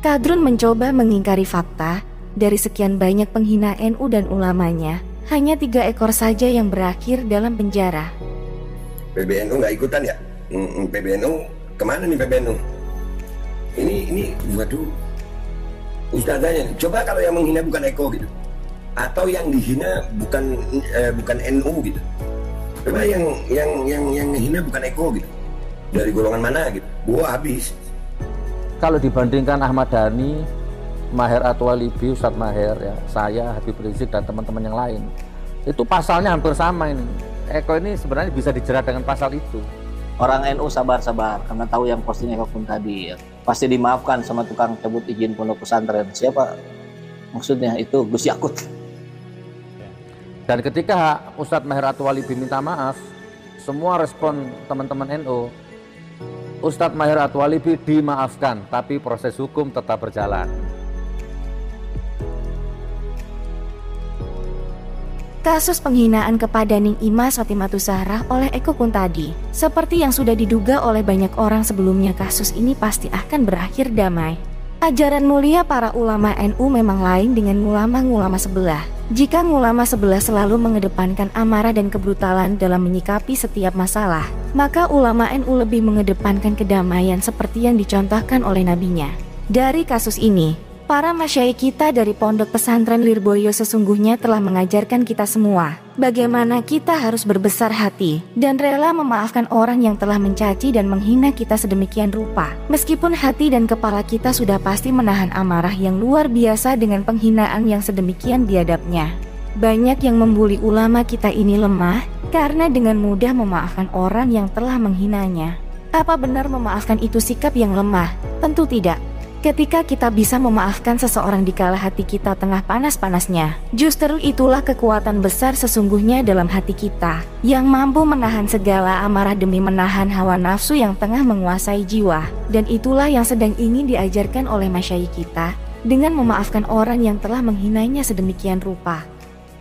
Kadrun mencoba mengingkari fakta. Dari sekian banyak penghina NU dan ulamanya, hanya 3 ekor saja yang berakhir dalam penjara. PBNU nggak ikutan ya? PBNU kemana nih PBNU? Ini waduh, ustazanya. Coba kalau yang menghina bukan Eko gitu, atau yang dihina bukan NU gitu. Coba yang menghina bukan Eko gitu. Dari golongan mana gitu? Gua habis. Kalau dibandingkan Ahmad Dhani, Maher At-Thalibi, Ustadz Maher, ya, saya, Habib Rizik, dan teman-teman yang lain, itu pasalnya hampir sama ini. Eko ini sebenarnya bisa dijerat dengan pasal itu. Orang NU sabar-sabar, karena tahu yang posting Eko pun tadi ya. Pasti dimaafkan sama tukang cabut izin pondok pesantren. Siapa? Maksudnya itu Gus Yakut. Dan ketika Ustadz Maher At-Thalibi minta maaf, semua respon teman-teman NU, Ustadz Maher At-Thalibi dimaafkan, tapi proses hukum tetap berjalan. Kasus penghinaan kepada Ning Imas Fatimatu Zahra oleh Eko Kuntadi, seperti yang sudah diduga oleh banyak orang sebelumnya, kasus ini pasti akan berakhir damai. Ajaran mulia para ulama NU memang lain dengan ulama-ulama sebelah. Jika ulama sebelah selalu mengedepankan amarah dan kebrutalan dalam menyikapi setiap masalah, maka ulama NU lebih mengedepankan kedamaian seperti yang dicontohkan oleh nabinya. Dari kasus ini, para masyayikh kita dari Pondok Pesantren Lirboyo sesungguhnya telah mengajarkan kita semua bagaimana kita harus berbesar hati dan rela memaafkan orang yang telah mencaci dan menghina kita sedemikian rupa. Meskipun hati dan kepala kita sudah pasti menahan amarah yang luar biasa dengan penghinaan yang sedemikian biadabnya. Banyak yang membuli ulama kita ini lemah karena dengan mudah memaafkan orang yang telah menghinanya. Apa benar memaafkan itu sikap yang lemah? Tentu tidak. Ketika kita bisa memaafkan seseorang dikala hati kita tengah panas-panasnya, justru itulah kekuatan besar sesungguhnya dalam hati kita, yang mampu menahan segala amarah demi menahan hawa nafsu yang tengah menguasai jiwa. Dan itulah yang sedang ingin diajarkan oleh masyayikh kita, dengan memaafkan orang yang telah menghinanya sedemikian rupa.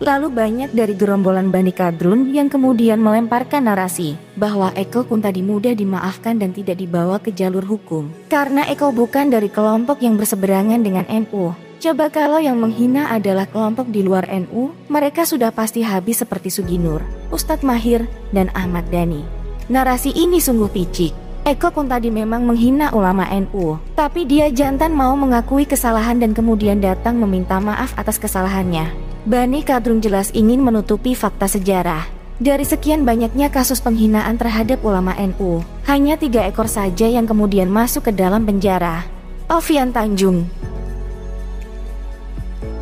Lalu banyak dari gerombolan Bani Kadrun yang kemudian melemparkan narasi bahwa Eko Kuntadi mudah dimaafkan dan tidak dibawa ke jalur hukum karena Eko bukan dari kelompok yang berseberangan dengan NU. Coba kalau yang menghina adalah kelompok di luar NU, mereka sudah pasti habis seperti Suginur, Ustadz Mahir, dan Ahmad Dhani. Narasi ini sungguh picik. Eko Kuntadi memang menghina ulama NU, tapi dia jantan mau mengakui kesalahan dan kemudian datang meminta maaf atas kesalahannya. Bani Kadrun jelas ingin menutupi fakta sejarah. Dari sekian banyaknya kasus penghinaan terhadap ulama NU, hanya 3 ekor saja yang kemudian masuk ke dalam penjara. Alfian Tanjung.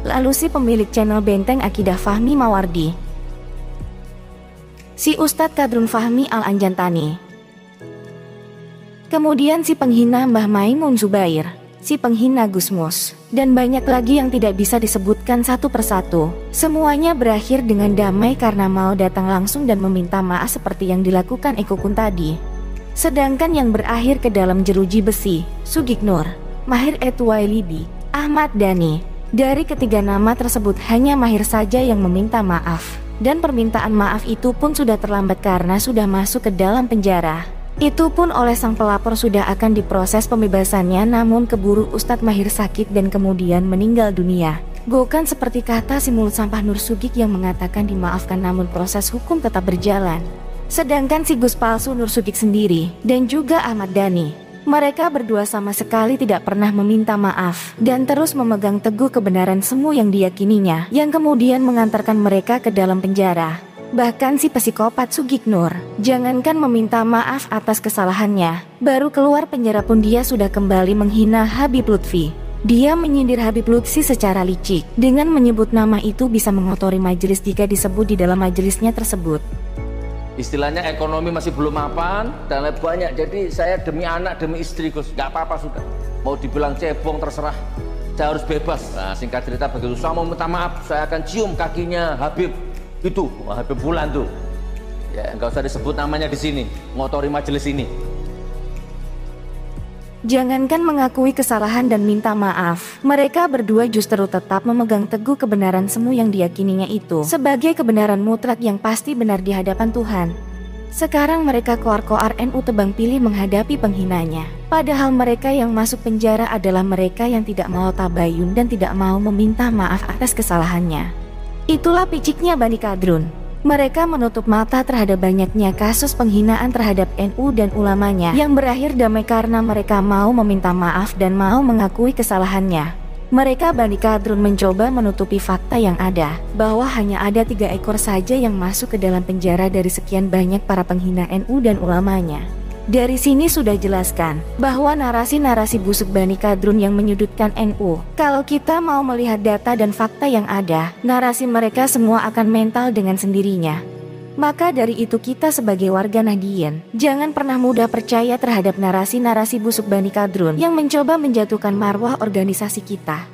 Lalu si pemilik channel Benteng Akidah Fahmi Mawardi, si Ustadz Kadrun Fahmi Al-Anjantani. Kemudian si penghina Mbah Maimun Zubair, si penghina Gusmus, dan banyak lagi yang tidak bisa disebutkan satu persatu. Semuanya berakhir dengan damai karena mau datang langsung dan meminta maaf seperti yang dilakukan Eko Kuntadi. Sedangkan yang berakhir ke dalam jeruji besi, Sugignur, Maher At-Thalibi, Ahmad Dhani. Dari ketiga nama tersebut hanya Mahir saja yang meminta maaf. Dan permintaan maaf itu pun sudah terlambat karena sudah masuk ke dalam penjara. Itu pun oleh sang pelapor sudah akan diproses pembebasannya, namun keburu Ustadz Mahir sakit dan kemudian meninggal dunia. Bukan seperti kata si mulut sampah Nur Sugik yang mengatakan dimaafkan namun proses hukum tetap berjalan. Sedangkan si Gus palsu Nur Sugik sendiri dan juga Ahmad Dhani, mereka berdua sama sekali tidak pernah meminta maaf dan terus memegang teguh kebenaran semua yang diyakininya, yang kemudian mengantarkan mereka ke dalam penjara. Bahkan si psikopat Sugignur, jangankan meminta maaf atas kesalahannya, baru keluar penjara pun dia sudah kembali menghina Habib Lutfi. Dia menyindir Habib Lutfi secara licik, dengan menyebut nama itu bisa mengotori majelis jika disebut di dalam majelisnya tersebut. Istilahnya ekonomi masih belum mapan dan banyak, jadi saya demi anak, demi istri Gus, gak apa-apa sudah. Mau dibilang cebong terserah, saya harus bebas. Nah, singkat cerita begitu, saya mau minta maaf, saya akan cium kakinya Habib. Itu Habib Bulan tuh, ya nggak usah disebut namanya di sini, ngotori majelis ini. Jangankan mengakui kesalahan dan minta maaf, mereka berdua justru tetap memegang teguh kebenaran semu yang diyakininya itu sebagai kebenaran mutlak yang pasti benar di hadapan Tuhan. Sekarang mereka koar-koar NU tebang pilih menghadapi penghinanya. Padahal mereka yang masuk penjara adalah mereka yang tidak mau tabayun dan tidak mau meminta maaf atas kesalahannya. Itulah piciknya Bani Kadrun. Mereka menutup mata terhadap banyaknya kasus penghinaan terhadap NU dan ulamanya yang berakhir damai karena mereka mau meminta maaf dan mau mengakui kesalahannya. Mereka Bani Kadrun mencoba menutupi fakta yang ada, bahwa hanya ada 3 ekor saja yang masuk ke dalam penjara dari sekian banyak para penghina NU dan ulamanya. Dari sini sudah jelaskan bahwa narasi-narasi busuk Bani Kadrun yang menyudutkan NU. Kalau kita mau melihat data dan fakta yang ada, narasi mereka semua akan mental dengan sendirinya. Maka dari itu kita sebagai warga Nahdien, jangan pernah mudah percaya terhadap narasi-narasi busuk Bani Kadrun yang mencoba menjatuhkan marwah organisasi kita.